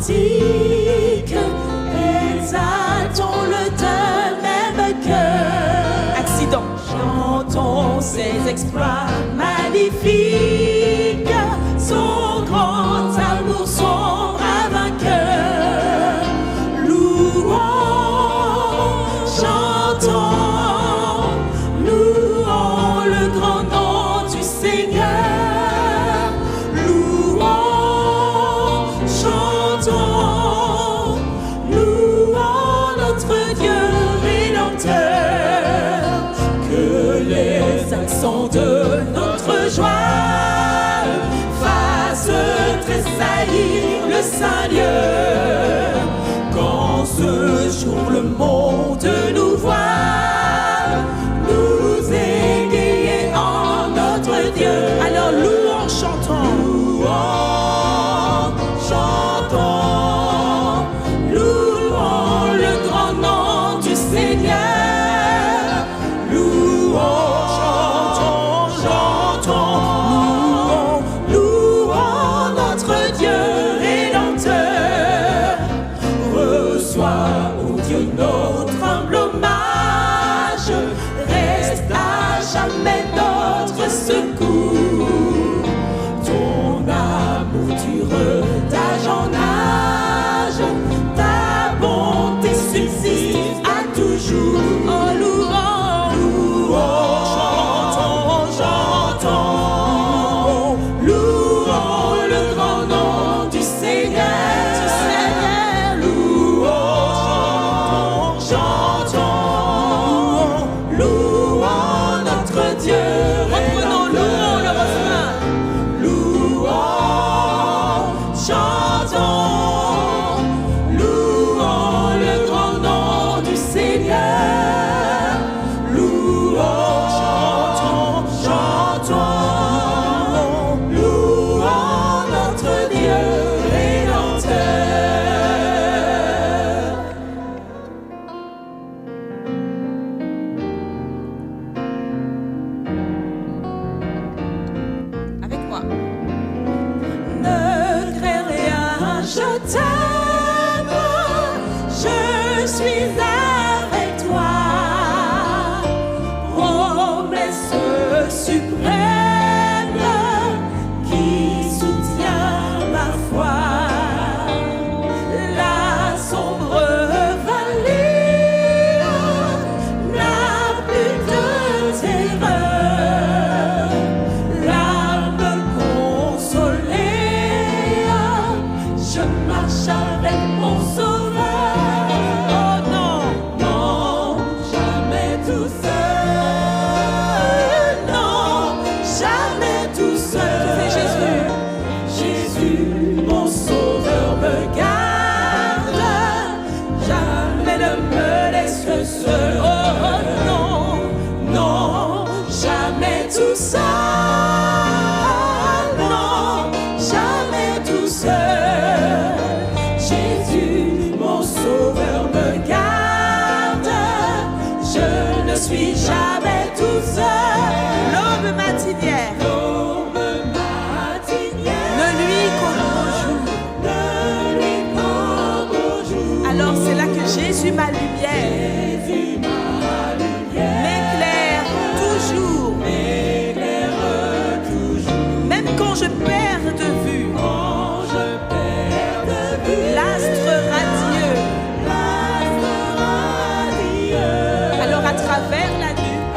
cantiques, exaltons le d'un même cœur. Accident. Chantons ses exploits magnifiques, son grand amour, son bras vainqueur. Louons, chantons, louons le grand nom du Seigneur. Louons, chantons, louons notre Dieu rédempteur. Que les accents de notre joie fassent tressaillir le Saint-Lieu. Quand ce jour le monde nous voit, nous égayer en notre Dieu. Alors louons, chantons. Louons, chantons, louons le grand nom du Seigneur. Louons, chantons, louons notre Dieu rédempteur. Reçois, ô Dieu, notre humble hommage. Reste à jamais notre secours. Ton amour dure d'âge en âge. Ta bonté subsiste à toujours. Oh, louons, louons, chantons, chantons, louons le grand nom du Seigneur. Louons, chantons, louons notre Dieu. Reprenons, louons le refrain. Louons, chantons, louons le grand nom du Seigneur. Louons, chantons, louons notre Dieu rédempteur. Avec moi. Ne crains rien, je t'aime, je suis avec toi. Promesse suprême qui soutient ma foi. La sombre vallée n'a plus de terreur. L'âme consolée, je marche avec mon sauveur. Oh non, non, jamais tout seul. Non, jamais tout seul. C'est Jésus. Jésus, mon sauveur, me garde. Jamais ne me laisse seul. Oh non, non, jamais tout seul. Non, jamais tout seul. Jésus, mon sauveur, me garde. Je ne suis jamais tout seul. L'aube matinière. L'aube matinière Ne nuit qu'au beau jour. ne lui qu'au beau jour. Alors c'est là que Jésus, ma lumière, Jésus, ma lumière, m'éclaire toujours. m'éclaire toujours. Même quand je perds de vue Quand je perds de vue l'astre radieux. l'astre radieux. Alors à travers la nuit, À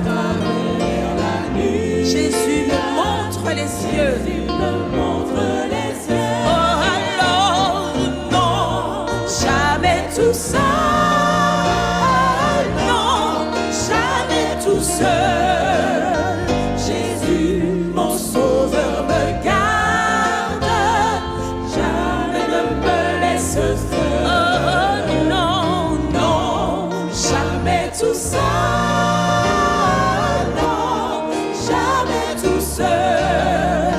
travers la nuit, Jésus me montre les cieux. Jésus me montre les cieux. Oh alors non, Jamais tout seul, non, jamais tout seul. Jésus, mon sauveur, me garde. Jamais ne me laisse seul. Oh non, non, jamais tout seul, non, jamais tout seul.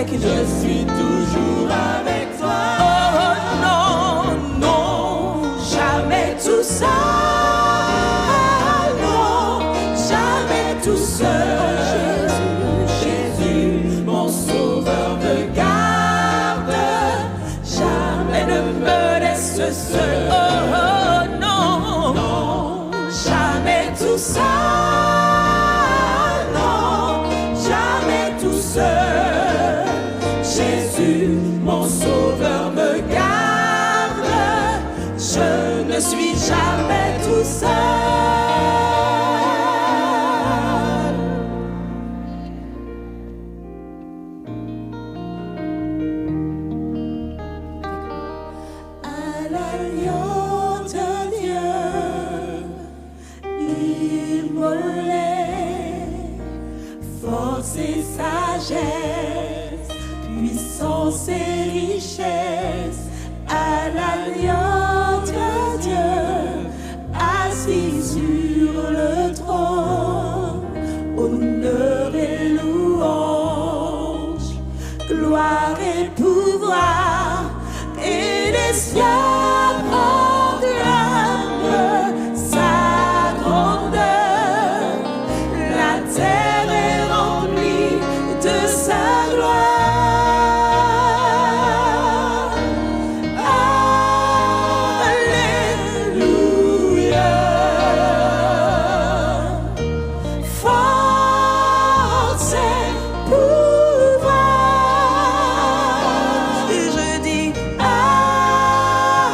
avec nous. Je suis toujours avec toi. Oh non, non, jamais tout seul. Non, jamais tout seul. Jésus, mon sauveur me garde. Jamais ne me laisse seul. Oh non, Non, jamais tout seul. Non, jamais tout seul. Jésus, mon sauveur me garde. Je ne suis jamais tout seul. À l'agneau de Dieu, immolé, force et sagesse, puissance et richesse, à l'agneau de Dieu, assis sur le trône, honneur et louange, gloire et pouvoir, et les cieux proclament sa grandeur, la terre est remplie de sa gloire. Alléluia. Force et pouvoir. Et je dis Alléluia.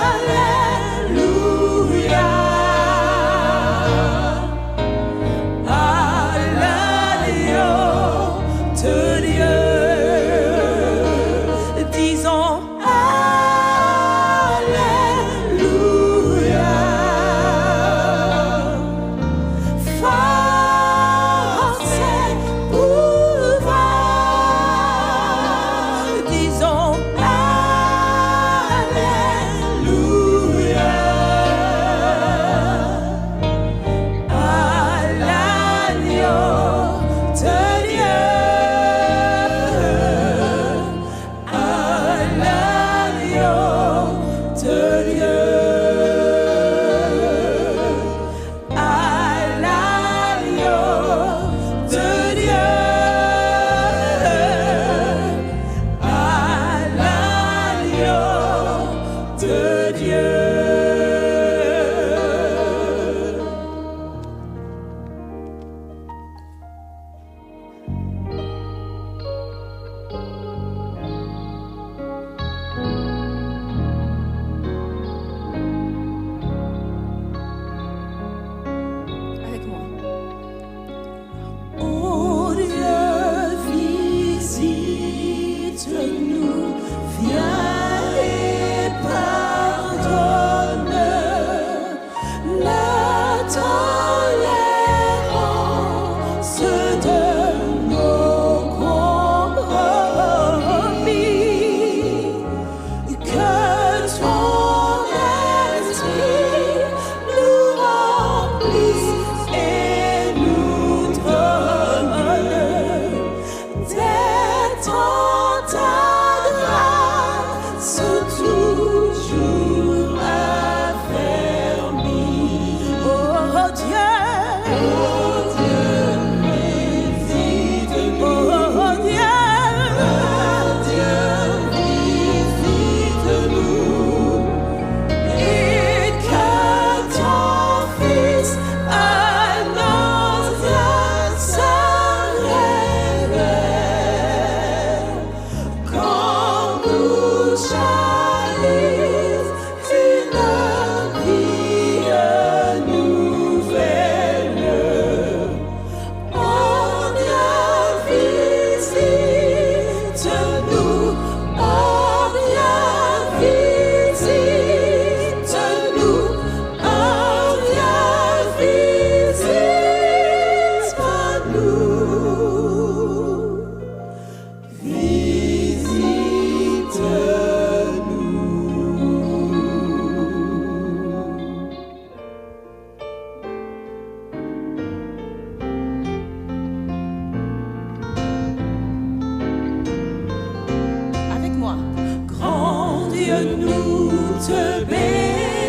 te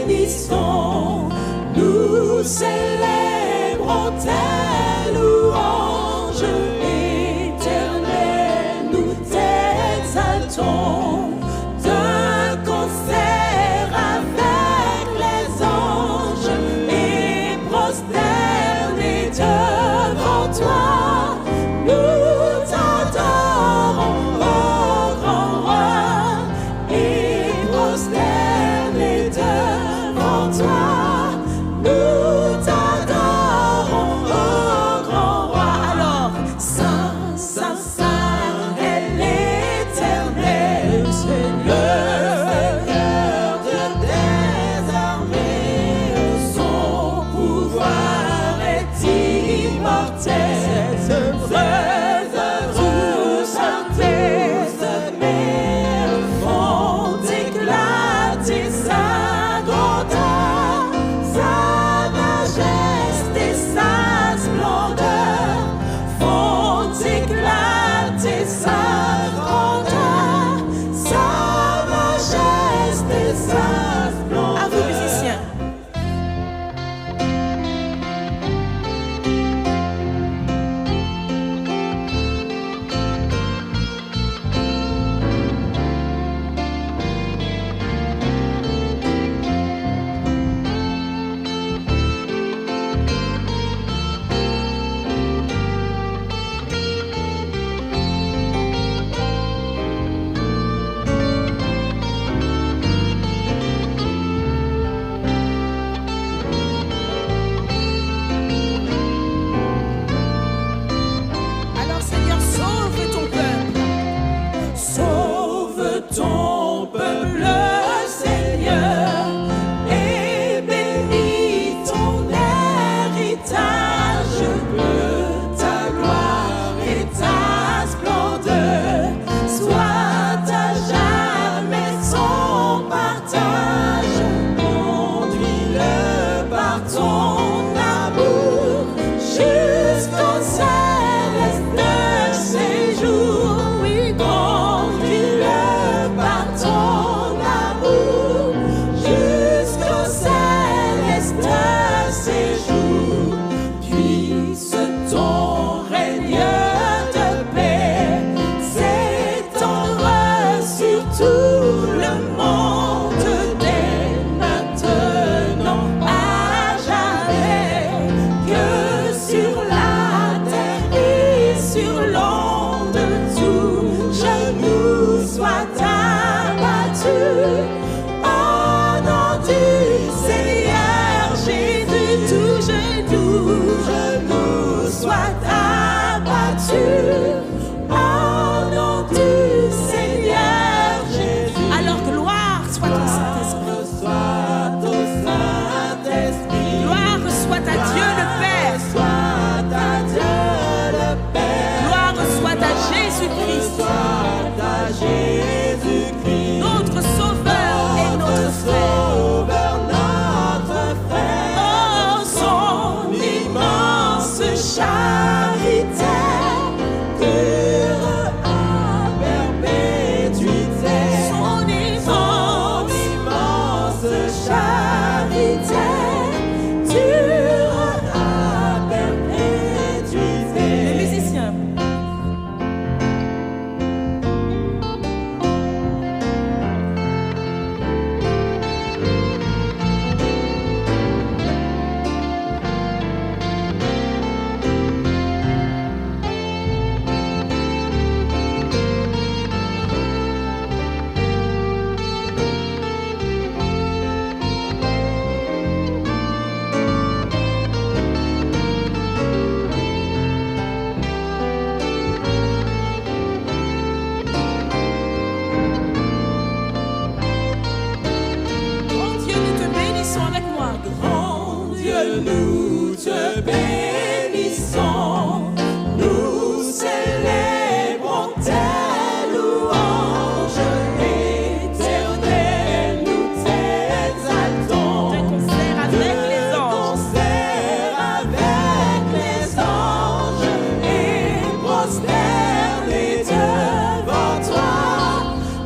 bénissons, nous célébrons tes louanges, éternel, nous t'exaltons, de concert avec les anges, et prosternés devant toi, nous t'adorons, ô grand roi, et prosternés devant toi, nous t'adorons, ô grand roi. Alors, Saint, Saint, Saint est l'Éternel, Seigneur de tes armées, son pouvoir est immortel. Tous font éclater sa grandeur, sa majesté, sa splendeur, font éclater sa grandeur, sa majesté, sa splendeur. À vous musiciens. Alors Seigneur, sauve ton peuple. Sauve ton peuple, Seigneur, et bénis ton héritage, que ta gloire et ta splendeur soient à jamais son partage. Conduis-le par ton amour jusqu'au céleste séjour. Oui, conduis-le par ton amour jusqu'au céleste séjour. Puisse ton règne de paix s'étendre sur tout le monde dès maintenant à jamais, que sur la terre et sur l'onde tout genou soit abattu. Au nom du Seigneur Jésus, tout genou soit abattu. Au nom du Seigneur Jésus. Alors gloire soit au Saint-Esprit. Gloire soit à Dieu le Père. Gloire soit à Jésus-Christ, notre Sauveur et notre frère. Oh, son immense charité dure à perpétuité. Son immense charité dure à perpétuité. Les musiciens. Grand Dieu, nous te bénissons avec moi. Grand Dieu, nous te bénissons, nous célébrons tes louanges, éternel, nous t'exaltons. De concert avec les anges, et prosternés devant toi,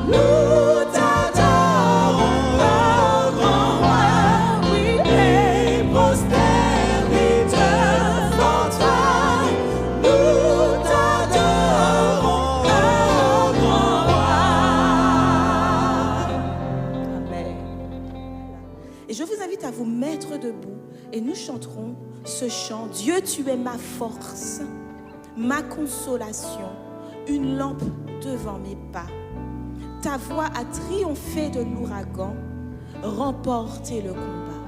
nous t'adorons. Et nous chanterons ce chant. Dieu, tu es ma force, ma consolation, une lampe devant mes pas. Ta voix a triomphé de l'ouragan, remporté le combat.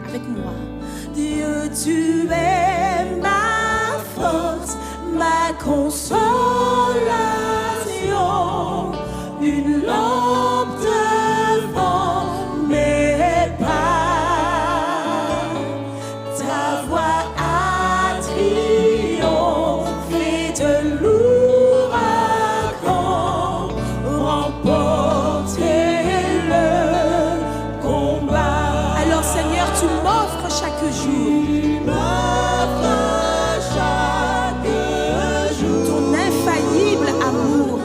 Avec moi. Dieu, tu es ma force, ma consolation, une lampe devant mes pas. Ta voix a triomphé de l'ouragan, remporté le combat. Alors Seigneur, tu m'offres chaque jour. Ton infaillible amour.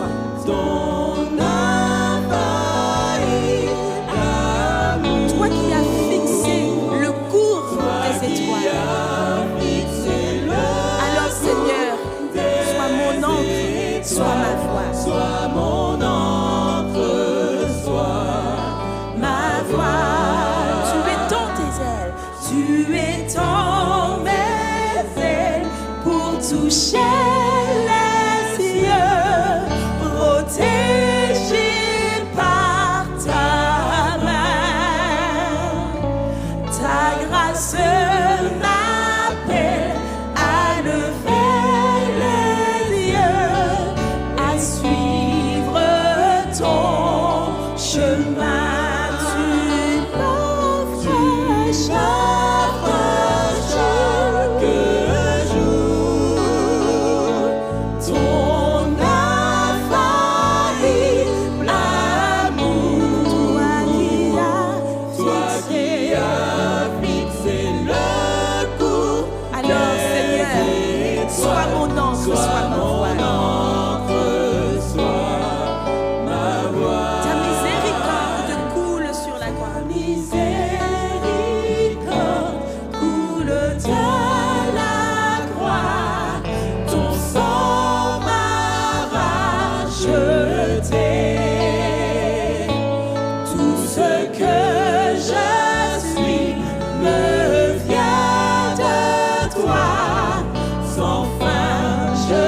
Toi qui as fixé le cours des étoiles. Alors Seigneur, sois mon encre, sois ma voix. Sois mon encre, sois ma voix. Tu es dans tes ailes. Tu es dans mes ailes pour toucher les cieux, protégé par ta main. Ta grâce m'appelle à lever les yeux, à suivre ton chemin. Tu m'offres chaque jour ton infaillible amour. Toi qui as fixé le cours. Alors Seigneur, sois mon encre, sois ma voix. Ta miséricorde coule sur la croix. Miséricorde coule de la croix, ton sang m'a racheté. Tout ce que je suis me vient de toi, sans fin je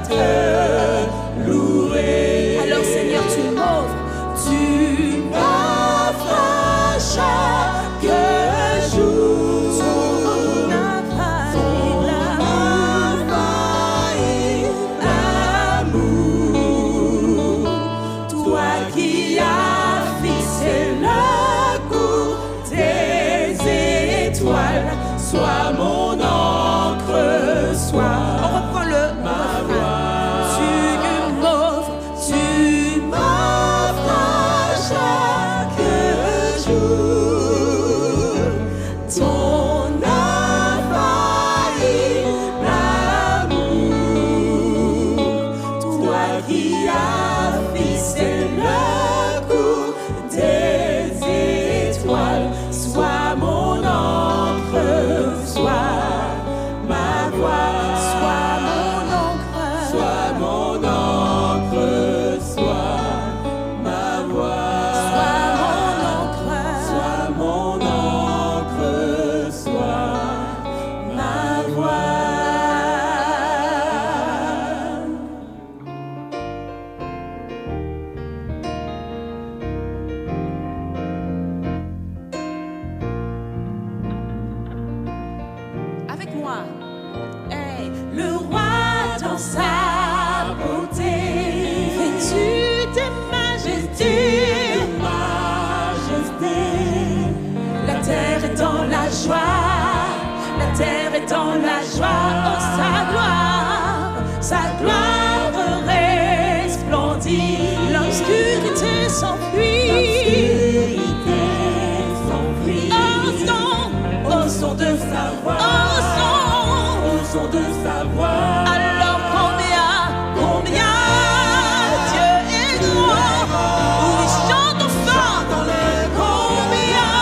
te louerai. Alors Seigneur, tu m'offres. Tu m'offres chaque jour Ton infaillible amour. Toi qui as fixé le cours des étoiles, sois mon encre, sois On reprend le ma refrain. voix. Tu m'offres chaque jour ton infaillible amour. Toi qui as fixé le cours des étoiles, sois mon encre, sois ma voix. Sois mon encre. Sois mon encre, sois ma voix. Sois mon encre. Sois mon encre, sois ma voix. Avec moi. Hey. Le roi dans sa beauté, Vêtu de majesté. La terre est dans la joie, la terre est dans la joie. Oh, sa gloire resplendit. L'obscurité s'enfuit. Au son de sa voix, au son de sa voix. Alors combien Dieu est grand. Oui, chantons fort. Combien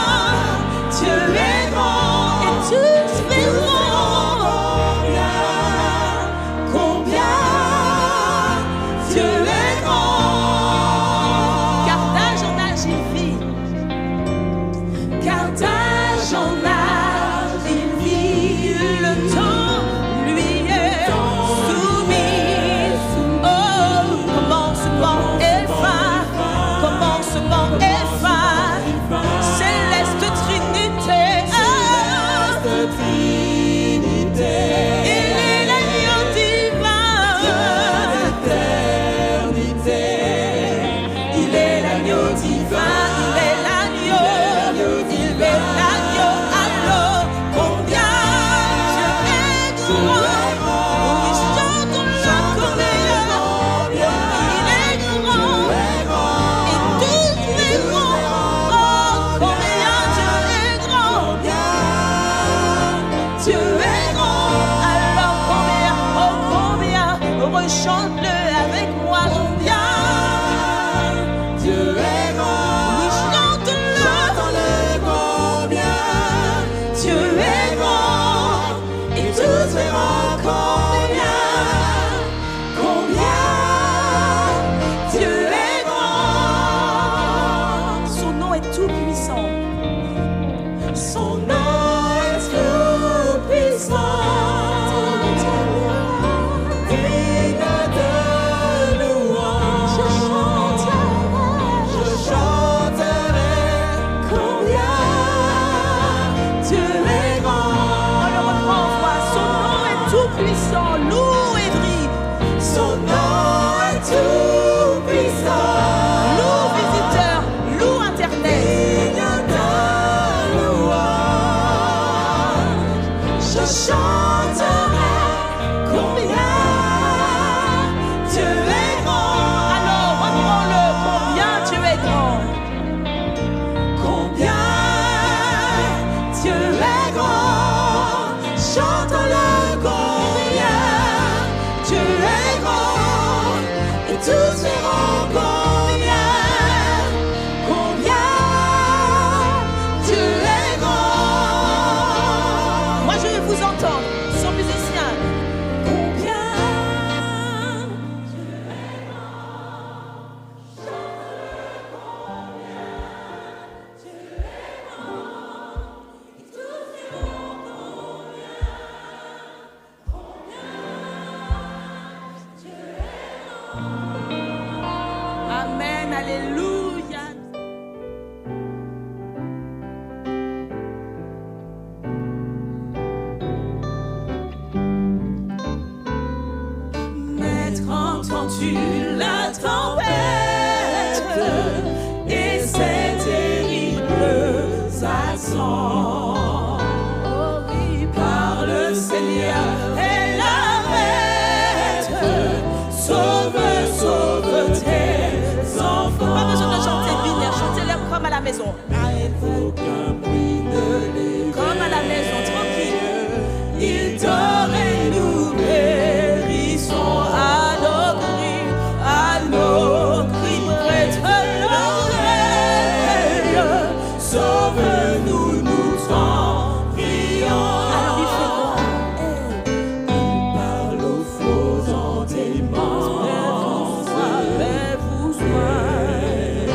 Dieu est grand Et tous verront. combien Carthage en a, il vit le temps, lui est soumis. Oh, commencement et fin, commencement et fin, céleste Trinité. Il est l'agneau divin de l'éternité. Il est l'agneau divin, il est l'agneau, il est l'agneau. Alors combien Dieu est grand, oui, chantons-le comme il est grand, et tous les grands. Oh, combien Dieu est grand, Dieu est grand. Alors combien, oh combien, rechante-le avec moi. Combien Dieu est grand, oui, chante-le combien Dieu est grand, et tous verront combien Dieu est grand. Son nom est tout puissant. Son nom est tout puissant. Digne de louange. Je chanterai combien Dieu est grand. On le reprend en voix. Son nom est tout puissant. Loue et brille. Son nom est tout puissant. Loue visiteur, loue internet. Digne de louange. Je chanterai combien Dieu est grand. Alors reprends-le. Combien Dieu est grand. Combien Dieu est grand. Chantons-le combien Dieu est grand. Et tous verront combien Dieu est grand. Moi je veux vous entendre, son musicien. Combien Dieu est grand. Chantons-le combien Dieu est grand. Et tous verront combien Dieu est grand. Amen, alléluia. Maître, entends-tu la tempête et ses terribles accents? Oh oui, par le Seigneur et l'arrête. Sauve, sauve tes enfants. Pas besoin de chanter bien, chantez-le comme à la maison. Aucun bruit de l'éveil. Comme à la maison, tranquille. Il dort et nous périssons à nos cris, prête l'oreille. Sauve-nous, nous t'en prions. Alors il fait quoi? Il parle aux faux en démence. Mais vous soyez,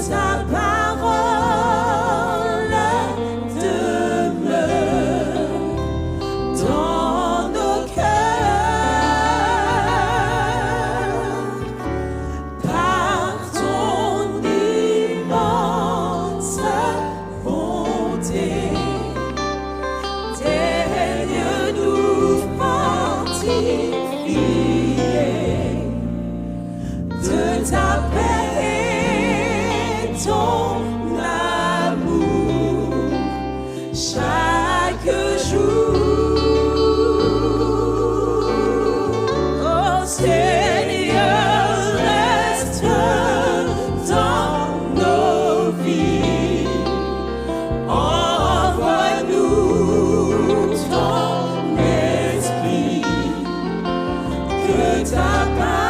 ta parole demeure dans nos cœurs. Par ton immense bonté, daigne-nous fortifier de ta paix et ton amour chaque jour. Oh Seigneur, reste dans nos vies. Envoie-nous ton esprit, que ta parole